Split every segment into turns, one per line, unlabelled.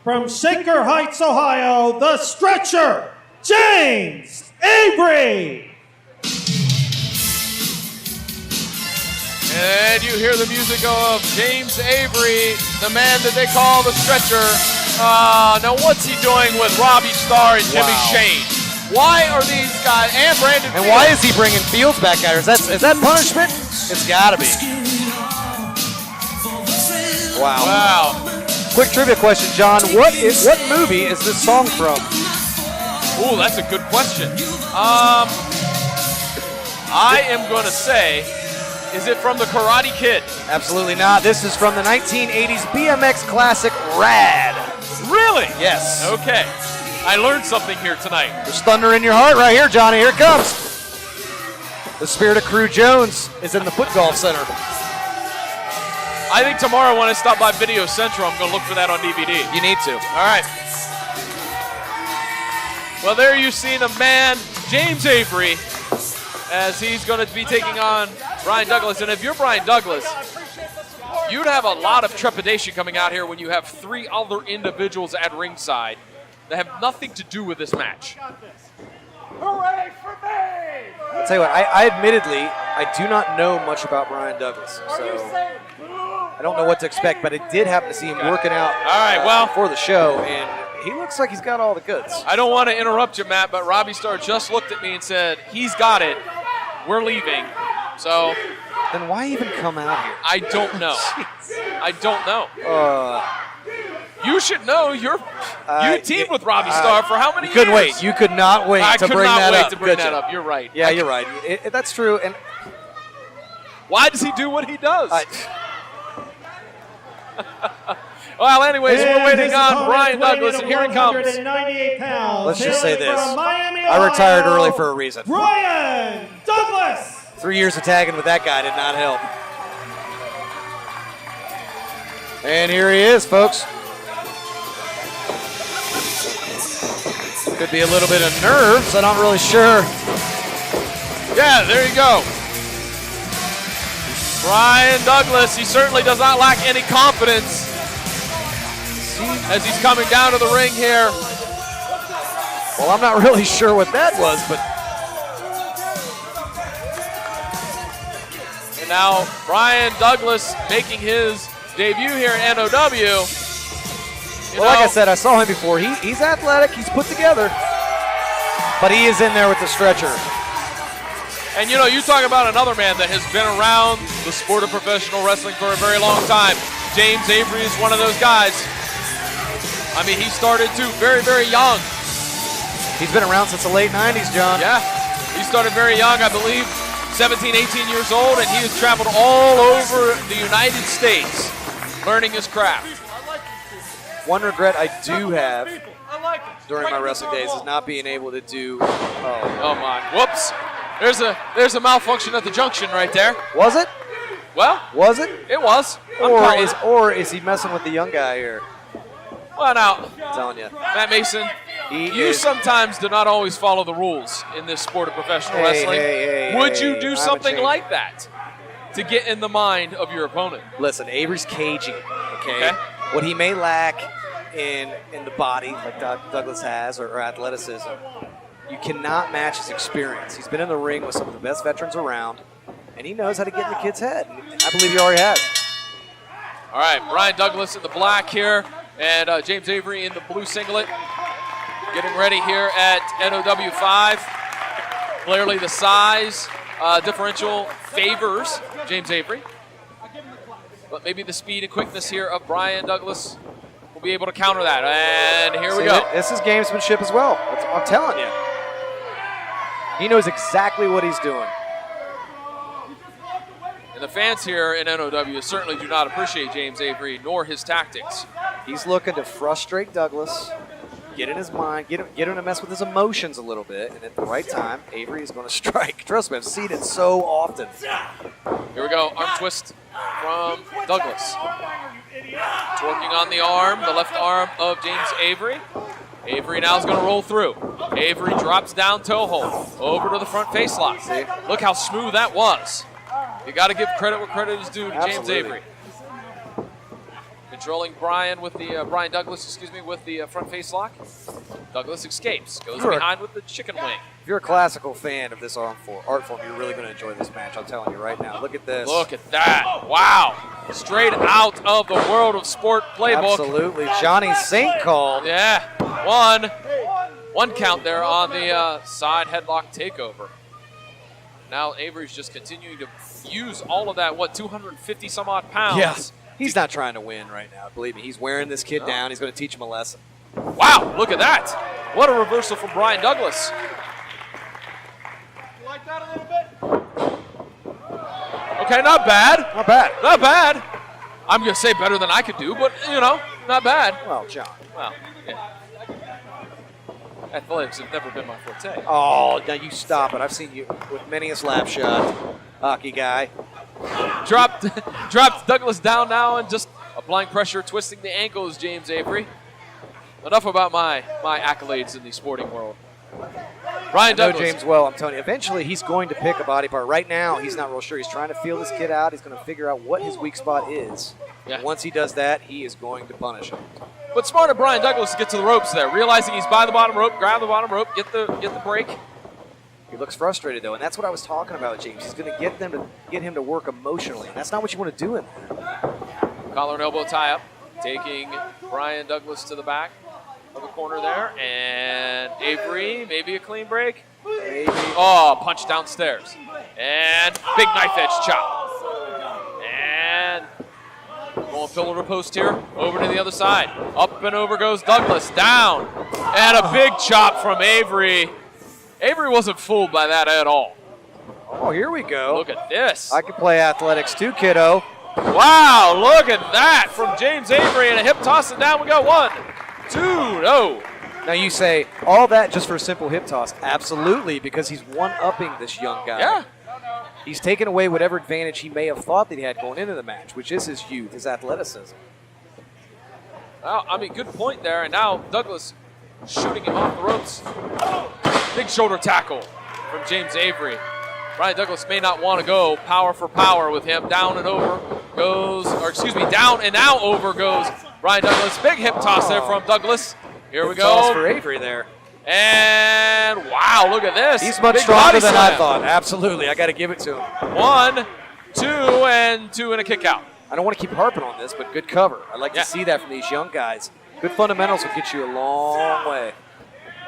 from Shaker Heights, Ohio, the stretcher, James Avery.
And you hear the music of James Avery, the man that they call the stretcher. Now what's he doing with Robbie Starr and Jimmy Shane? Why are these guys, and Brandon
And
Fields.
why is he bringing Fields back at her? Is that punishment? It's gotta be. Wow. Quick trivia question, John. What movie is this song from?
Ooh, that's a good question. I am going to say, is it from the Karate Kid?
Absolutely not. This is from the 1980s BMX classic Rad.
Really?
Yes.
Okay. I learned something here tonight.
There's thunder in your heart right here, Johnny. Here it comes. The spirit of Crew Jones is in the Foot Golf Center.
I think tomorrow when I stop by Video Central, I'm going to look for that on DVD.
You need to.
All right. Well, there you've seen a man, James Avery, as he's going to be taking on Bryen Douglas. And if you're Bryen Douglas, you'd have a lot of trepidation coming out here when you have three other individuals at ringside that have nothing to do with this match.
Hooray for me!
I'll tell you what, I admittedly, I do not know much about Bryen Douglas, so I don't know what to expect, but I did happen to see him working out before the show, and he looks like he's got all the goods.
I don't want to interrupt you, Matt, but Robbie Starr just looked at me and said, he's got it, we're leaving. So
then why even come out here?
I don't know. I don't know. You should know. You teamed with Robbie Starr for how many years?
You couldn't wait. You could not wait to bring that up.
to bring that up. You're right.
Yeah, you're right. That's true. And
why does he do what he does? Well, anyways, we're waiting on Bryen Douglas, and here he comes.
Let's just say this. I retired early for a reason.
Bryen Douglas!
3 years of tagging with that guy did not help. And here he is, folks. Could be a little bit of nerves. I'm not really sure.
Yeah, there you go. Bryen Douglas, he certainly does not lack any confidence as he's coming down to the ring here.
Well, I'm not really sure what that was, but.
And now Bryen Douglas making his debut here at NOW.
Like I said, I saw him before. He's athletic. He's put together. But he is in there with the stretcher.
And, you know, you talk about another man that has been around the sport of professional wrestling for a very long time. James Avery is one of those guys. I mean, he started, too, very, very young.
He's been around since the late 90s, John.
Yeah. He started very young, I believe, 17, 18 years old, and he has traveled all over the United States learning his craft.
One regret I do have during my wrestling days is not being able to do.
Oh my! Whoops! There's a malfunction at the junction right there.
Was it?
Well,
was it?
It was.
Or is he messing with the young guy here?
Well, now,
I'm telling you,
Matt Mason, you sometimes do not always follow the rules in this sport of professional wrestling. Would you do something like that to get in the mind of your opponent?
Listen, Avery's cagey. Okay. What he may lack in the body, like Douglas has, or athleticism, you cannot match his experience. He's been in the ring with some of the best veterans around, and he knows how to get in the kid's head. I believe he already has.
All right, Bryen Douglas in the black here, and James Avery in the blue singlet. Getting ready here at NOW 5. Clearly the size differential favors James Avery. But maybe the speed and quickness here of Bryen Douglas will be able to counter that. And here we go.
This is gamesmanship as well. I'm telling you. He knows exactly what he's doing.
And the fans here in NOW certainly do not appreciate James Avery nor his tactics.
He's looking to frustrate Douglas, get in his mind, get him to mess with his emotions a little bit, and at the right time, Avery is going to strike. Trust me, I've seen it so often.
Here we go, arm twist from Douglas. Working on the arm, the left arm of James Avery. Avery now is going to roll through. Avery drops down toe hold, over to the front face lock. See? Look how smooth that was. You got to give credit where credit is due to James Avery. Controlling Bryen with the Bryen Douglas, with the front face lock. Douglas escapes, goes
Sure.
behind with the chicken wing.
If you're a classical fan of this art form, you're really going to enjoy this match. I'm telling you right now. Look at this.
Look at that! Wow, straight out of the World of Sport playbook.
Absolutely, Johnny Saint called.
Yeah, one count there on the side headlock takeover. Now Avery's just continuing to use all of that, 250 some odd pounds.
Yeah. He's not trying to win right now. Believe me, he's wearing this kid down. He's going to teach him a lesson.
Wow, look at that. What a reversal from Bryen Douglas.
You like that a little bit?
Okay, not bad.
Not bad.
Not bad. I'm going to say better than I could do, but, not bad.
Well, John.
Well, yeah. Athletics have never been my forte.
Oh, now you stop it. I've seen you with many a slap shot, hockey guy.
Dropped Douglas down now and just applying pressure, twisting the ankles, James Avery. Enough about my accolades in the sporting world. Bryen
No,
Douglas.
James, well, I'm telling you, eventually he's going to pick a body part. Right now, he's not real sure. He's trying to feel this kid out. He's going to figure out what his weak spot is.
Yeah.
And once he does that, he is going to punish him.
But smart of Bryen Douglas to get to the ropes there, realizing he's by the bottom rope, grab the bottom rope, get the break.
He looks frustrated, though, and that's what I was talking about, James. He's going to get him to work emotionally, and that's not what you want to do in there.
Collar and elbow tie up, taking Bryen Douglas to the back of the corner there, and Avery, maybe a clean break.
Maybe.
Oh, punch downstairs, and big knife edge chop, and going pillar to post here, over to the other side, up and over goes Douglas, down, and a big chop from Avery. Avery wasn't fooled by that at all.
Oh, here we go.
Look at this.
I can play athletics too, kiddo.
Wow, look at that from James Avery, and a hip toss, and down we go. 1, 2, no.
Now you say, all that just for a simple hip toss. Absolutely, because he's one-upping this young guy.
Yeah.
He's taken away whatever advantage he may have thought that he had going into the match, which is his youth, his athleticism.
Well, good point there, and now Douglas shooting him off the ropes. Big shoulder tackle from James Avery. Bryen Douglas may not want to go power for power with him. Down and over goes, down and now over goes Bryen Douglas. Big hip toss there from Douglas. Here we
Toss
go.
for Avery there.
And wow, look at this.
He's much
Big
stronger
body
than I
slam.
thought. Absolutely, I got to give it to him.
1, 2, and 2 and a kick out.
I don't want to keep harping on this, but good cover. I like
Yeah.
to see that from these young guys. Good fundamentals will get you a long way.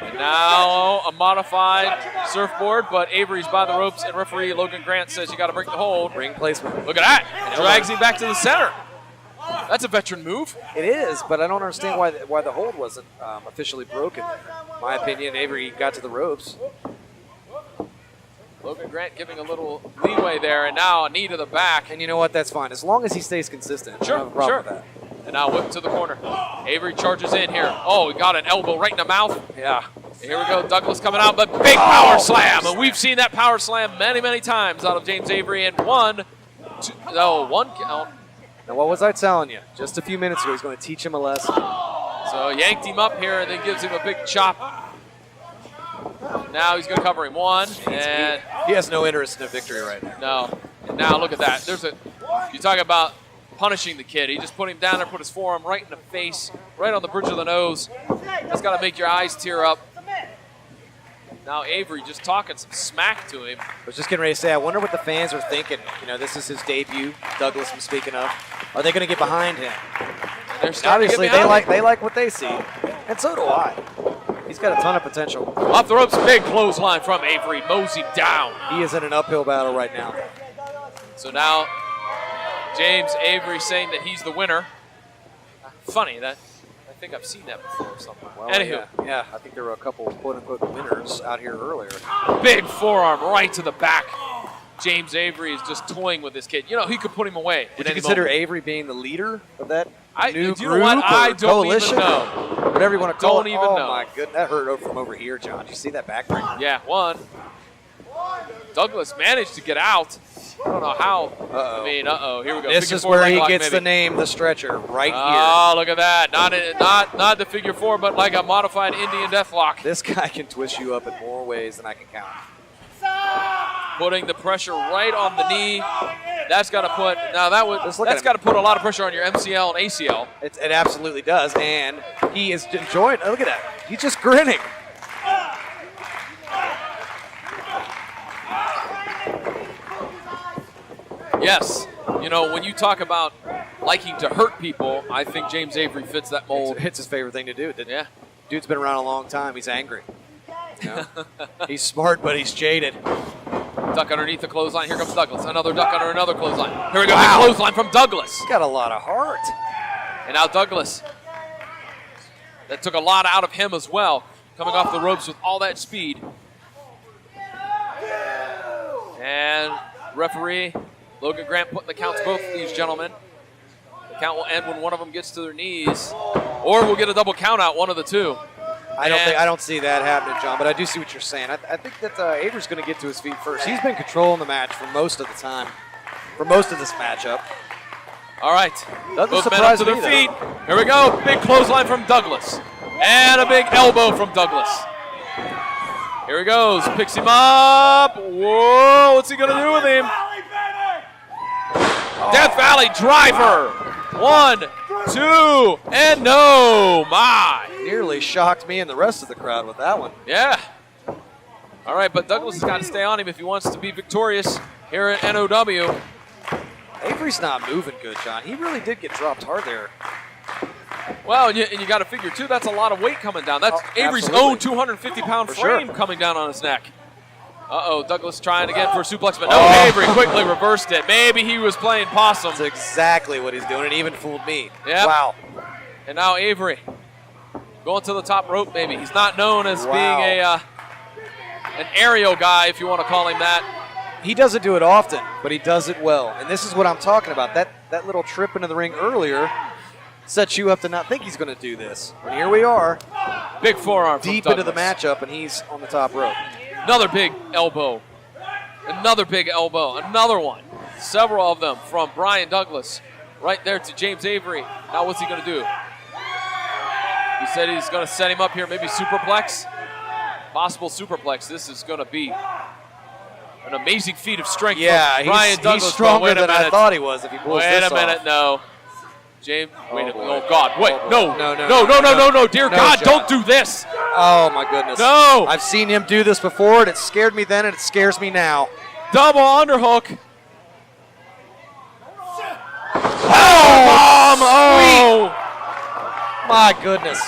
And now a modified surfboard, but Avery's by the ropes, and referee Logan Grant says you got to break the hold.
Ring placement.
Look at that. Drags him back to the center. That's a veteran move.
It is, but I don't understand why the hold wasn't officially broken. In my opinion, Avery got to the ropes.
Logan Grant giving a little leeway there, and now a knee to the back.
And you know what? That's fine. As long as he stays consistent.
Sure,
I don't have a problem
sure.
with that.
And now whip to the corner. Avery charges in here. Oh, he got an elbow right in the mouth.
Yeah.
Here we go. Douglas coming out, but big power slam. And we've seen that power slam many, many times out of James Avery. And 1, 2, no, 1 count.
Now, what was I telling you? Just a few minutes ago, he's going to teach him a lesson.
So yanked him up here and then gives him a big chop. Now he's going to cover him. 1, and
He has no interest in a victory right now.
no. And now look at that. You talk about punishing the kid. He just put him down there, put his forearm right in the face, right on the bridge of the nose. That's got to make your eyes tear up. Now Avery just talking some smack to him.
I was just getting ready to say, I wonder what the fans are thinking. You know, this is his debut, Douglas I'm speaking of. Are they going to get behind him?
They're starting
Obviously,
to get behind him.
they like what they see. And so do I. He's got a ton of potential.
Off the ropes, big clothesline from Avery. Mows him down.
He is in an uphill battle right now.
So now James Avery saying that he's the winner. Funny, that I think I've seen that before somewhere.
Well,
Anywho,
yeah, I think there were a couple quote-unquote winners out here earlier.
big forearm right to the back. James Avery is just toying with this kid. You know, he could put him away.
Would
at
you
any
consider
moment.
Avery being the leader of that
Do
new
you
group
know what? I
or
don't
coalition?
even know.
Whatever you want to call
Don't
it.
even
oh,
know.
my goodness. That hurt from over here, John. Did you see that backbreaker?
Yeah, 1. Douglas managed to get out. I don't know how.
Uh-oh.
Here we go.
This
Figure
is
4
where
leg
he
lock,
gets
maybe.
the name, the stretcher, right
Oh, look at that. Not the figure 4, but like a modified Indian deathlock.
here. This guy can twist you up in more ways than I can count.
Putting the pressure right on the knee. That's got to put that's got to put a lot of pressure on your MCL and ACL.
It absolutely does, and he is enjoying. Look at that. He's just grinning.
Yes. You know, when you talk about liking to hurt people, I think James Avery fits that mold.
It's his favorite thing to do.
Yeah.
Dude's been around a long time. He's angry. You know? He's smart, but he's jaded.
Duck underneath the clothesline. Here comes Douglas. Another duck under another clothesline. Here we go.
Wow.
Big clothesline from Douglas.
He's got a lot of heart.
And now Douglas. That took a lot out of him as well. Coming off the ropes with all that speed. And referee Logan Grant putting the count to both of these gentlemen. The count will end when one of them gets to their knees. Or we'll get a double count out, one of the two.
I don't see that happening, John, but I do see what you're saying. I think that Avery's going to get to his feet first. He's been controlling the match for most of the time, for most of this matchup.
All right,
Doesn't
both men up to their feet. Here we go, big clothesline from Douglas. And a big elbow from Douglas. Here he goes, picks him up. Whoa, what's he going to do with him? Death Valley driver. 1, 2, and no, my.
Nearly shocked me and the rest of the crowd with that one.
Yeah. All right, but Douglas has got to stay on him if he wants to be victorious here at NOW.
Avery's not moving good, John. He really did get dropped hard there.
Well, and you got to figure, too, that's a lot of weight coming down. That's Avery's own 250-pound frame coming down on his neck. Uh-oh, Douglas trying again for a suplex, but no, Avery quickly reversed it. Maybe he was playing possum.
That's exactly what he's doing. It even fooled me.
Yep.
Wow.
And now Avery going to the top rope, maybe. He's not known as being an aerial guy, if you want to call him that.
He doesn't do it often, but he does it well. And this is what I'm talking about. That little trip into the ring earlier sets you up to not think he's going to do this. And here we are.
Big forearm
deep
from
into the matchup, and he's on the top rope.
Another big elbow. Another big elbow. Another one. Several of them from Bryen Douglas. Right there to James Avery. Now what's he going to do? He said he's going to set him up here. Maybe superplex. Possible superplex. This is going to be an amazing feat of strength.
Yeah,
Bryen Douglas.
He's stronger than I thought he was if he pulls this off.
Wait a minute, no. James, oh God, wait, no,
no,
dear God,
John.
don't do this.
Oh my goodness.
No.
I've seen him do this before, and it scared me then, and it scares me now.
Double underhook.
Oh, my goodness.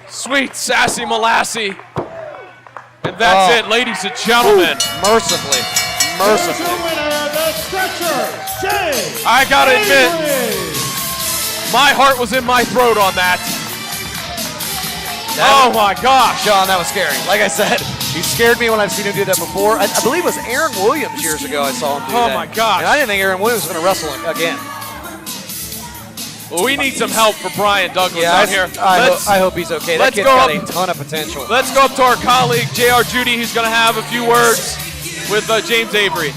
Sweet sassy Molassie. And that's it, ladies and gentlemen.
Mercifully.
I gotta admit, my heart was in my throat on that. Oh my gosh.
John, that was scary. Like I said, he scared me when I've seen him do that before. I believe it was Aaron Williams years ago I saw him do that.
Oh my gosh.
And I didn't think Aaron Williams was going to wrestle him again.
Well, we need some help for Bryen Douglas
out
here.
I hope he's okay. That kid's got a ton of potential.
Let's go up to our colleague, J.R. Judy. He's going to have a few words with James Avery.